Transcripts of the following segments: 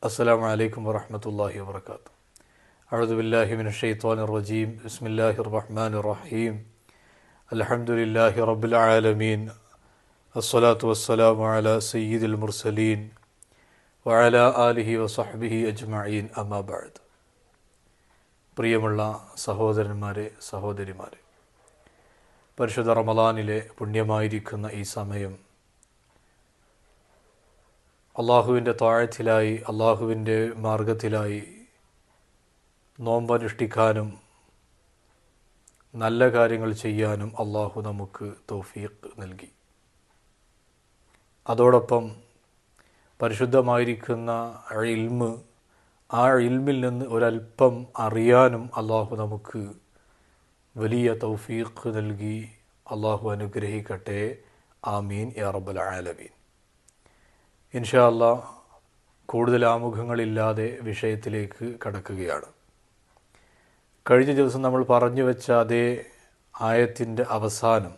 السلام عليكم ورحمة الله وبركاته. أعوذ بالله من الشيطان الرجيم. بسم الله الرحمن الرحيم. الحمد لله رب العالمين. الصلاة والسلام على سيد المرسلين وعلى آله وصحبه أجمعين. أما بعد. പ്രിയമുള്ള സഹോദരന്മാരെ, സഹോദരിമാരെ, പരിശുദ്ധ റമളാനിലെ പുണ്യമായിരിക്കുന്ന ഈ സമയം അള്ളാഹുവിൻ്റെ താഴത്തിലായി, അള്ളാഹുവിൻ്റെ മാർഗത്തിലായി നോമ്പനുഷ്ഠിക്കാനും നല്ല കാര്യങ്ങൾ ചെയ്യാനും അള്ളാഹു നമുക്ക് തൗഫീഖ് നൽകി. അതോടൊപ്പം പരിശുദ്ധമായിരിക്കുന്ന ഇൽമ്, ആ ഇൽമിൽ നിന്ന് ഒരല്പം അറിയാനും അള്ളാഹു നമുക്ക് വലിയ തൗഫീഖ് നൽകി. അള്ളാഹു അനുഗ്രഹിക്കട്ടെ. ആമീൻ യാ റബ്ബൽ ആലമീൻ. ഇൻഷാ അല്ലാഹ് കൂടുതൽ ആമുഖങ്ങളില്ലാതെ വിഷയത്തിലേക്ക് കടക്കുകയാണ്. കഴിഞ്ഞ ദിവസം നമ്മൾ പറഞ്ഞു വെച്ച അതേ ആയത്തിൻ്റെ അവസാനം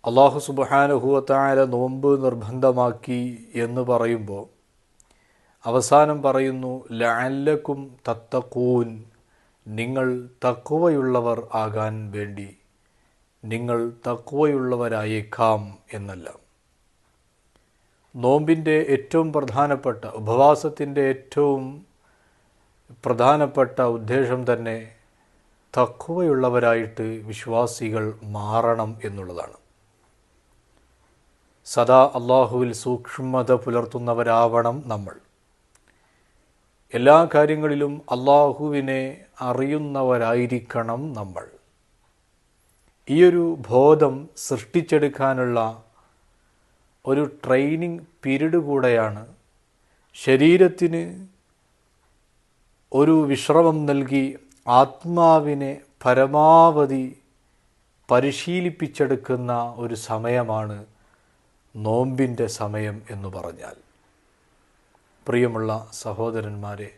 അല്ലാഹു സുബ്ഹാനഹു വ തആല നോമ്പ് നിർബന്ധമാക്കി എന്ന് പറയുമ്പോൾ അവസാനം പറയുന്നു, ലഅല്ലക്കും തത്തഖൂൻ, നിങ്ങൾ തഖ്വയുള്ളവർ ആകാൻ വേണ്ടി, നിങ്ങൾ തഖ്വയുള്ളവരായേക്കാം എന്നല്ല. നോമ്പിൻ്റെ ഏറ്റവും പ്രധാനപ്പെട്ട, ഉപവാസത്തിൻ്റെ ഏറ്റവും പ്രധാനപ്പെട്ട ഉദ്ദേശം തന്നെ തഖ്വയുള്ളവരായിട്ട് വിശ്വാസികൾ മാറണം എന്നുള്ളതാണ്. സദാ അള്ളാഹുവിൽ സൂക്ഷ്മത പുലർത്തുന്നവരാവണം നമ്മൾ. എല്ലാ കാര്യങ്ങളിലും അള്ളാഹുവിനെ അറിയുന്നവരായിരിക്കണം നമ്മൾ. ഈയൊരു ബോധം സൃഷ്ടിച്ചെടുക്കാനുള്ള ഒരു ട്രെയിനിങ് പീരീഡ് കൂടെയാണ്. ശരീരത്തിന് ഒരു വിശ്രമം നൽകി ആത്മാവിനെ പരമാവധി പരിശീലിപ്പിച്ചെടുക്കുന്ന ഒരു സമയമാണ് നോമ്പിൻ്റെ സമയം എന്ന് പറഞ്ഞാൽ. പ്രിയമുള്ള സഹോദരന്മാരെ,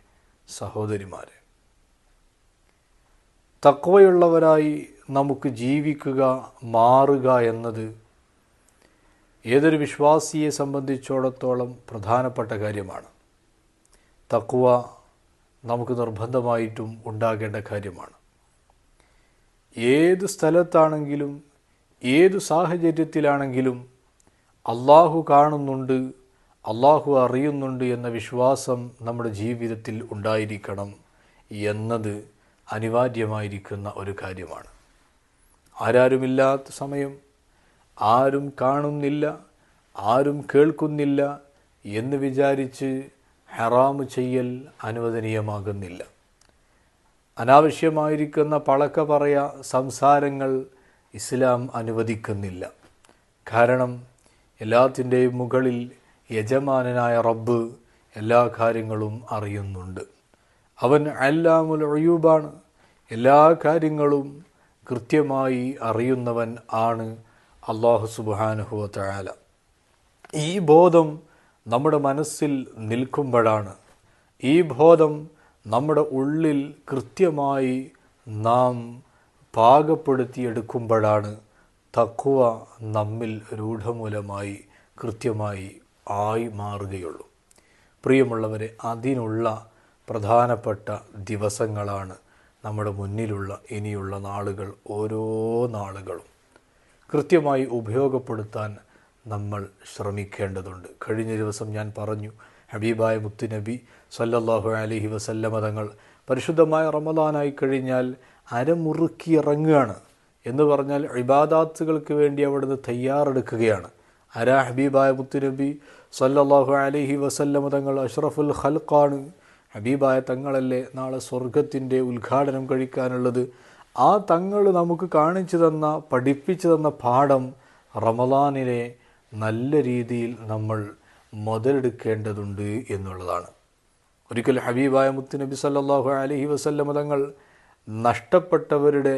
സഹോദരിമാരെ, തഖ്വയുള്ളവരായി നമുക്ക് ജീവിക്കുക, മാറുക എന്നത് ഏതൊരു വിശ്വാസിയെ സംബന്ധിച്ചിടത്തോളം പ്രധാനപ്പെട്ട കാര്യമാണ്. തഖ്വ നമുക്ക് നിർബന്ധമായിട്ടും ഉണ്ടാകേണ്ട കാര്യമാണ്. ഏത് സ്ഥലത്താണെങ്കിലും ഏതു സാഹചര്യത്തിലാണെങ്കിലും അള്ളാഹു കാണുന്നുണ്ട്, അള്ളാഹു അറിയുന്നുണ്ട് എന്ന വിശ്വാസം നമ്മുടെ ജീവിതത്തിൽ ഉണ്ടായിരിക്കണം എന്നത് അനിവാര്യമായിരിക്കുന്ന ഒരു കാര്യമാണ്. ആരാരുമില്ലാത്ത സമയം, ആരും കാണുന്നില്ല, ആരും കേൾക്കുന്നില്ല എന്ന് വിചാരിച്ച് ഹറാമ് ചെയ്യൽ അനുവദനീയമാകുന്നില്ല. അനാവശ്യമായിരിക്കുന്ന പളക്ക പറയ സംസാരങ്ങൾ ഇസ്ലാം അനുവദിക്കുന്നില്ല. കാരണം എല്ലാത്തിൻ്റെയും മുകളിൽ യജമാനനായ റബ്ബ് എല്ലാ കാര്യങ്ങളും അറിയുന്നുണ്ട്. അവൻ അല്ലാമുൽ ഉയൂബാണ്. എല്ലാ കാര്യങ്ങളും കൃത്യമായി അറിയുന്നവൻ ആണ് അല്ലാഹു സുബ്ഹാനഹു വ തആല. ഈ ബോധം നമ്മുടെ മനസ്സിൽ നിൽക്കുമ്പോഴാണ്, ഈ ബോധം നമ്മുടെ ഉള്ളിൽ കൃത്യമായി നാം പാകപ്പെടുത്തിയെടുക്കുമ്പോഴാണ് തഖ്വ നമ്മിൽ രൂഢമൂലമായി കൃത്യമായി ആയി മാറുകയുള്ളൂ. പ്രിയമുള്ളവരെ, അതിനുള്ള പ്രധാനപ്പെട്ട ദിവസങ്ങളാണ് നമ്മുടെ മുന്നിലുള്ള ഇനിയുള്ള നാളുകൾ. ഓരോ നാളുകളും കൃത്യമായി ഉപയോഗപ്പെടുത്താൻ നമ്മൾ ശ്രമിക്കേണ്ടതുണ്ട്. കഴിഞ്ഞ ദിവസം ഞാൻ പറഞ്ഞു, ഹബീബായ മുത്തുനബി സല്ലല്ലാഹു അലൈഹി വസല്ലമ തങ്ങൾ പരിശുദ്ധമായ റമളാനായി കഴിഞ്ഞാൽ അരമുറുക്കി ഇറങ്ങുകയാണ്. എന്ന് പറഞ്ഞാൽ ഇബാദാത്തുകൾക്ക് വേണ്ടി അവിടുന്ന് തയ്യാറെടുക്കുകയാണ്. ആരാ ഹബീബായ മുത്തുനബി സല്ലല്ലാഹു അലൈഹി വസല്ലമ തങ്ങൾ? അഷ്റഫുൽ ഖൽഖാണ്. ഹബീബായ തങ്ങളല്ലേ നാളെ സ്വർഗത്തിൻ്റെ ഉദ്ഘാടനം കഴിക്കാനുള്ളത്. ആ തങ്ങൾ നമുക്ക് കാണിച്ചു തന്ന, പഠിപ്പിച്ചു തന്ന പാഠം റമളാനിലെ നല്ല രീതിയിൽ നമ്മൾ മുതലെടുക്കേണ്ടതുണ്ട് എന്നുള്ളതാണ്. ഒരിക്കൽ ഹബീബായ മുത്തുനബി സല്ലല്ലാഹു അലൈഹി വസല്ലമ തങ്ങൾ നഷ്ടപ്പെട്ടവരുടെ,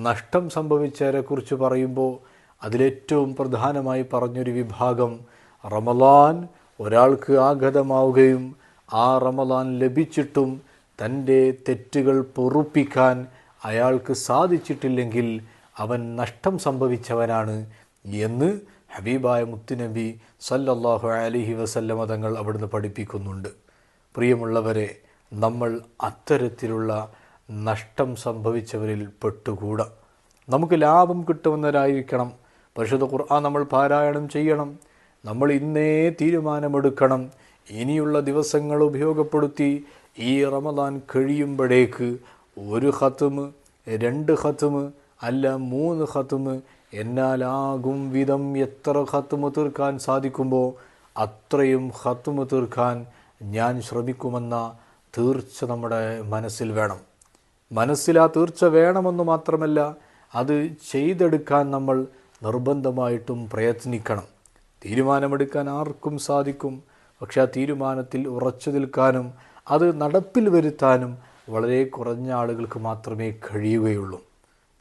നഷ്ടം സംഭവിച്ചവരെക്കുറിച്ച് പറയുമ്പോൾ അതിലേറ്റവും പ്രധാനമായി പറഞ്ഞൊരു വിഭാഗം, റമളാൻ ഒരാൾക്ക് ആഗതമാവുകയും ആ റമളാൻ ലഭിച്ചിട്ടും തൻ്റെ തെറ്റുകൾ പൊറുപ്പിക്കാൻ അയാൾക്ക് സാധിച്ചിട്ടില്ലെങ്കിൽ അവൻ നഷ്ടം സംഭവിച്ചവനാണ് എന്ന് ഹബീബായ മുത്തുനബി സല്ലല്ലാഹു അലൈഹി വസല്ലമ തങ്ങൾ അവിടുന്ന് പഠിപ്പിക്കുന്നുണ്ട്. പ്രിയമുള്ളവരെ, നമ്മൾ അത്തരത്തിലുള്ള നഷ്ടം സംഭവിച്ചവരിൽ പെട്ടുകൂടാ. നമുക്ക് ലാഭം കിട്ടുന്നവരായിരിക്കണം. പരിശുദ്ധ ഖുർആൻ നമ്മൾ പാരായണം ചെയ്യണം. നമ്മൾ ഇന്നേ തീരുമാനമെടുക്കണം. ഇനിയുള്ള ദിവസങ്ങൾ ഉപയോഗപ്പെടുത്തി ഈ റമദാൻ കഴിയുമ്പോഴേക്ക് 1 ഖത്മ്, 2 ഖത്മ്, അല്ല 3 ഖത്മ്, എന്നാലാകും വിധം എത്ര ഖത്മ് തീർക്കാൻ സാധിക്കുമ്പോൾ അത്രയും ഖത്മ് തീർക്കാൻ ഞാൻ ശ്രമിക്കുമെന്ന തീർച്ച നമ്മുടെ മനസ്സിൽ വേണം. മനസ്സിൽ ആ തീർച്ച വേണമെന്ന് മാത്രമല്ല, അത് ചെയ്തെടുക്കാൻ നമ്മൾ നിർബന്ധമായിട്ടും പ്രയത്നിക്കണം. തീരുമാനമെടുക്കാൻ ആർക്കും സാധിക്കും. പക്ഷെ ആ തീരുമാനത്തിൽ ഉറച്ചു നിൽക്കാനും അത് നടപ്പിൽ വരുത്താനും വളരെ കുറഞ്ഞ ആളുകൾക്ക് മാത്രമേ കഴിയുകയുള്ളൂ.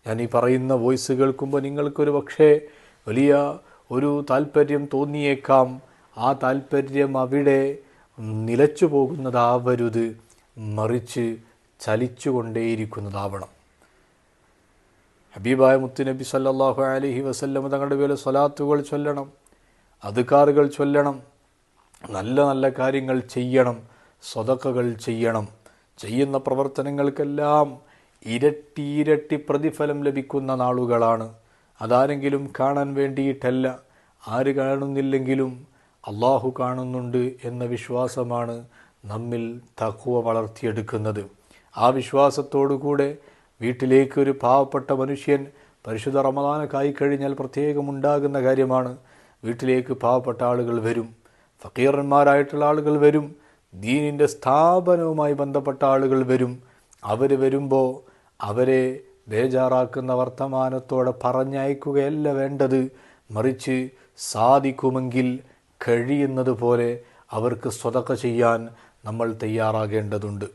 ഞാൻ ഈ പറയുന്ന വോയിസ് കേൾക്കുമ്പോൾ നിങ്ങൾക്കൊരു പക്ഷേ വലിയ ഒരു താല്പര്യം തോന്നിയേക്കാം. ആ താല്പര്യം അവിടെ നിലച്ചു പോകുന്നതാവരുത്, മറിച്ച് ചലിച്ചുകൊണ്ടേയിരിക്കുന്നതാവണം. ഹബീബായ മുത്തുനബി സല്ലല്ലാഹു അലൈഹി വസല്ലം തങ്ങളുടെ പേരിൽ സ്വലാത്തുകൾ ചൊല്ലണം, അദ്കാറുകൾ ചൊല്ലണം, നല്ല നല്ല കാര്യങ്ങൾ ചെയ്യണം, സ്വതക്കകൾ ചെയ്യണം. ചെയ്യുന്ന പ്രവർത്തനങ്ങൾക്കെല്ലാം ഇരട്ടി പ്രതിഫലം ലഭിക്കുന്ന നാളുകളാണ്. അതാരെങ്കിലും കാണാൻ വേണ്ടിയിട്ടല്ല. ആര് കാണുന്നില്ലെങ്കിലും അള്ളാഹു കാണുന്നുണ്ട് എന്ന വിശ്വാസമാണ് നമ്മിൽ തഖ്വ വളർത്തിയെടുക്കുന്നത്. ആ വിശ്വാസത്തോടുകൂടെ വീട്ടിലേക്ക് ഒരു പാവപ്പെട്ട മനുഷ്യൻ പരിശുദ്ധ റമദാനൊക്കെ ആയിക്കഴിഞ്ഞാൽ പ്രത്യേകമുണ്ടാകുന്ന കാര്യമാണ്. വീട്ടിലേക്ക് പാവപ്പെട്ട ആളുകൾ വരും, ഫക്കീറന്മാരായിട്ടുള്ള ആളുകൾ വരും, ദീനിൻ്റെ സ്ഥാപനവുമായി ബന്ധപ്പെട്ട ആളുകൾ വരും. അവർ വരുമ്പോൾ അവരെ ബേജാറാക്കുന്ന വർത്തമാനത്തോടെ പറഞ്ഞയക്കുകയല്ല വേണ്ടത്, മറിച്ച് സാധിക്കുമെങ്കിൽ കഴിയുന്നത് പോലെ അവർക്ക് സ്വതക്ക ചെയ്യാൻ നമ്മൾ തയ്യാറാകേണ്ടതുണ്ട്.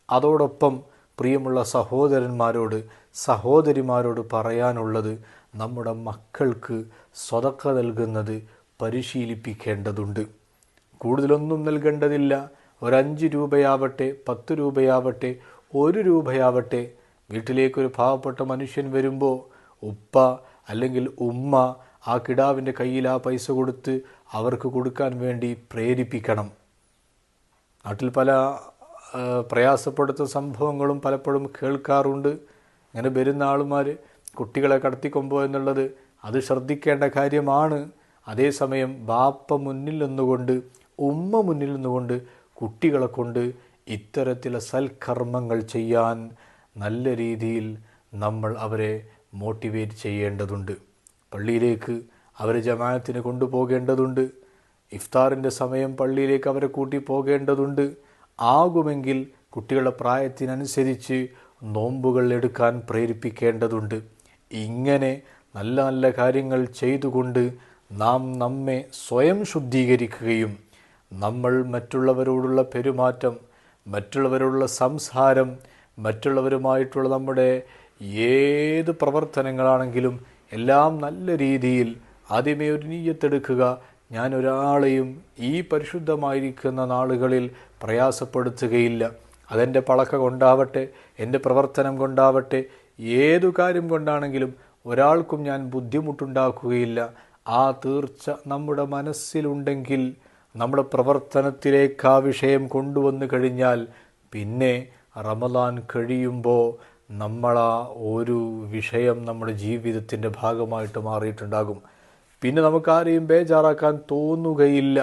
അതോടൊപ്പം പ്രിയമുള്ള സഹോദരന്മാരോട്, സഹോദരിമാരോട് പറയാനുള്ളത്, നമ്മുടെ മക്കൾക്ക് സ്വതക്ക നൽകുന്നത് പരിശീലിപ്പിക്കേണ്ടതുണ്ട്. കൂടുതലൊന്നും നൽകേണ്ടതില്ല. ഒരു 5 രൂപയാവട്ടെ, 10 രൂപയാവട്ടെ, 1 രൂപയാവട്ടെ. വീട്ടിലേക്കൊരു പാവപ്പെട്ട മനുഷ്യൻ വരുമ്പോൾ ഉപ്പ അല്ലെങ്കിൽ ഉമ്മ ആ കിടാവിൻ്റെ കയ്യിൽ ആ പൈസ കൊടുത്ത് അവർക്ക് കൊടുക്കാൻ വേണ്ടി പ്രേരിപ്പിക്കണം. നാട്ടിൽ പല പ്രയാസപ്പെടുത്തുന്ന സംഭവങ്ങളും പലപ്പോഴും കേൾക്കാറുണ്ട്. അങ്ങനെ വരുന്ന ആളുമാർ കുട്ടികളെ കടത്തിക്കൊമ്പോ എന്നുള്ളത് അത് ശ്രദ്ധിക്കേണ്ട കാര്യമാണ്. അതേസമയം ബാപ്പ മുന്നിൽ നിന്നുകൊണ്ട്, ഉമ്മ മുന്നിൽ നിന്നുകൊണ്ട് കുട്ടികളെ കൊണ്ട് ഇത്തരത്തിലുള്ള സൽക്കർമ്മങ്ങൾ ചെയ്യാൻ നല്ല രീതിയിൽ നമ്മൾ അവരെ മോട്ടിവേറ്റ് ചെയ്യേണ്ടതുണ്ട്. പള്ളിയിലേക്ക് അവരെ ജമാഅത്തിന് കൊണ്ടുപോകേണ്ടതുണ്ട്. ഇഫ്താറിൻ്റെ സമയം പള്ളിയിലേക്ക് അവരെ കൂട്ടി പോകേണ്ടതുണ്ട്. ആകുമെങ്കിൽ കുട്ടികളുടെ പ്രായത്തിനനുസരിച്ച് നോമ്പുകൾ എടുക്കാൻ പ്രേരിപ്പിക്കേണ്ടതുണ്ട്. ഇങ്ങനെ നല്ല നല്ല കാര്യങ്ങൾ ചെയ്തുകൊണ്ട് നാം നമ്മെ സ്വയം ശുദ്ധീകരിക്കുകയും നമ്മൾ മറ്റുള്ളവരോടുള്ള പെരുമാറ്റം, മറ്റുള്ളവരോടുള്ള സംസാരം, മറ്റുള്ളവരുമായിട്ടുള്ള നമ്മുടെ ഏത് പ്രവർത്തനങ്ങളാണെങ്കിലും എല്ലാം നല്ല രീതിയിൽ ആദ്യമേ ഒരു നിയ്യത്തെടുക്കുക. ഞാൻ ഒരാളെയും ഈ പരിശുദ്ധമായിരിക്കുന്ന നാളുകളിൽ പ്രയാസപ്പെടുത്തുകയില്ല. അതെൻ്റെ പളക്ക കൊണ്ടാവട്ടെ, എൻ്റെ പ്രവർത്തനം കൊണ്ടാവട്ടെ, ഏതു കാര്യം കൊണ്ടാണെങ്കിലും ഒരാൾക്കും ഞാൻ ബുദ്ധിമുട്ടുണ്ടാക്കുകയില്ല. ആ തീർച്ച നമ്മുടെ മനസ്സിലുണ്ടെങ്കിൽ നമ്മുടെ പ്രവർത്തനത്തിലേക്ക് ആ വിഷയം കൊണ്ടുവന്നു കഴിഞ്ഞാൽ പിന്നെ റമദാൻ കഴിയുമ്പോൾ നമ്മളാ ഒരു വിഷയം നമ്മുടെ ജീവിതത്തിൻ്റെ ഭാഗമായിട്ട് മാറിയിട്ടുണ്ടാകും. പിന്നെ നമുക്കാരെയും ബേജാറാക്കാൻ തോന്നുകയില്ല.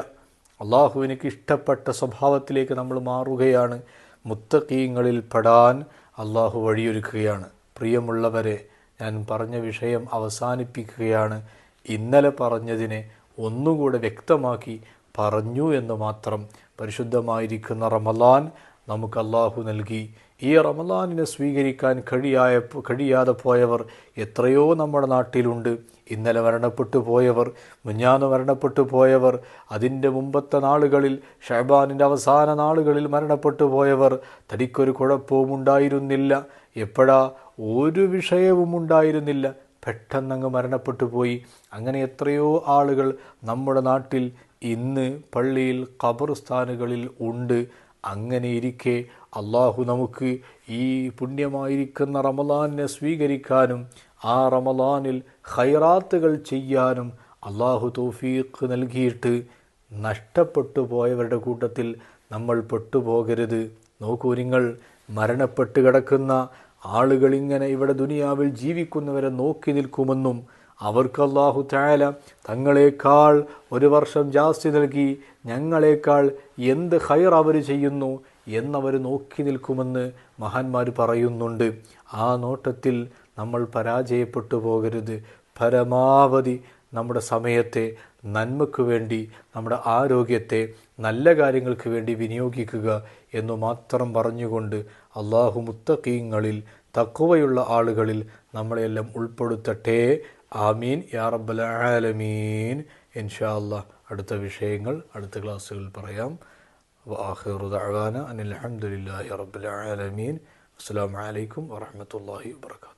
അള്ളാഹുവിനക്ക് ഇഷ്ടപ്പെട്ട സ്വഭാവത്തിലേക്ക് നമ്മൾ മാറുകയാണ്. മുത്തഖീങ്ങളിൽ പെടാൻ അള്ളാഹു വഴിയൊരുക്കുകയാണ്. പ്രിയമുള്ളവരെ, ഞാൻ പറഞ്ഞ വിഷയം അവസാനിപ്പിക്കുകയാണ്. ഇന്നലെ പറഞ്ഞതിനെ ഒന്നുകൂടെ വ്യക്തമാക്കി പറഞ്ഞു എന്ന് മാത്രം. പരിശുദ്ധമായിരിക്കുന്ന റമദാൻ നമുക്ക് അള്ളാഹു നൽകി. ഈ റമദാനിനെ സ്വീകരിക്കാൻ കഴിയാതെ പോയവർ എത്രയോ നമ്മുടെ നാട്ടിലുണ്ട്. ഇന്നലെ മരണപ്പെട്ടു പോയവർ, മുഞ്ഞാന്ന് മരണപ്പെട്ടു പോയവർ, അതിൻ്റെ മുമ്പത്തെ നാളുകളിൽ ഷഅബാനിൻ്റെ അവസാന നാളുകളിൽ മരണപ്പെട്ടു പോയവർ, തനിക്കൊരു കുഴപ്പവും ഉണ്ടായിരുന്നില്ല, എപ്പോഴാ ഒരു വിഷയവും ഉണ്ടായിരുന്നില്ല, പെട്ടെന്നങ്ങ് മരണപ്പെട്ടു പോയി. അങ്ങനെ എത്രയോ ആളുകൾ നമ്മുടെ നാട്ടിൽ ഇന്ന് പള്ളിയിൽ ഖബർസ്ഥാനുകളിൽ ഉണ്ട്. അങ്ങനെ ഇരിക്കെ അള്ളാഹു നമുക്ക് ഈ പുണ്യമായിരിക്കുന്ന റമദാനിനെ സ്വീകരിക്കാനും ആ റമദാനിൽ ഖൈറാത്തുകൾ ചെയ്യാനും അള്ളാഹു തൗഫീഖ് നൽകിയിട്ട് നഷ്ടപ്പെട്ടു പോയവരുടെ കൂട്ടത്തിൽ നമ്മൾ പെട്ടുപോകരുത്. നോക്കൂ, നിങ്ങൾ മരണപ്പെട്ട് കിടക്കുന്ന ആളുകളിങ്ങനെ ഇവിടെ ദുനിയാവിൽ ജീവിക്കുന്നവരെ നോക്കി നിൽക്കുമെന്നും അവർക്ക് അല്ലാഹു തആല തങ്ങളെക്കാൾ 1 വർഷം ജാസ്തി നൽകി ഞങ്ങളെക്കാൾ എന്ത് ഖൈർ അവർ ചെയ്യുന്നു എന്നവർ നോക്കി നിൽക്കുമെന്ന് മഹാന്മാർ പറയുന്നുണ്ട്. ആ നോട്ടത്തിൽ നമ്മൾ പരാജയപ്പെട്ടു പോകരുത്. പരമാവധി നമ്മുടെ സമയത്തെ നന്മയ്ക്ക് വേണ്ടി, നമ്മുടെ ആരോഗ്യത്തെ നല്ല കാര്യങ്ങൾക്ക് വേണ്ടി വിനിയോഗിക്കുക എന്നു മാത്രം പറഞ്ഞുകൊണ്ട് അള്ളാഹു മുത്തഖീങ്ങളിൽ, തഖ്വയുള്ള ആളുകളിൽ നമ്മളെല്ലാം ഉൾപ്പെടുത്തട്ടെ. ആമീൻ യാ റബ്ബൽ ആലമീൻ. ഇൻഷാ അല്ലാഹ് അടുത്ത വിഷയങ്ങൾ അടുത്ത ക്ലാസ്സുകളിൽ പറയാം. വആഖിറു ദഅവാന അനിൽ ഹംദുലില്ലാഹി റബ്ബിൽ ആലമീൻ. അസ്സലാമു അലൈക്കും വറഹ്മത്തുള്ളാഹി വബറകാതുഹു.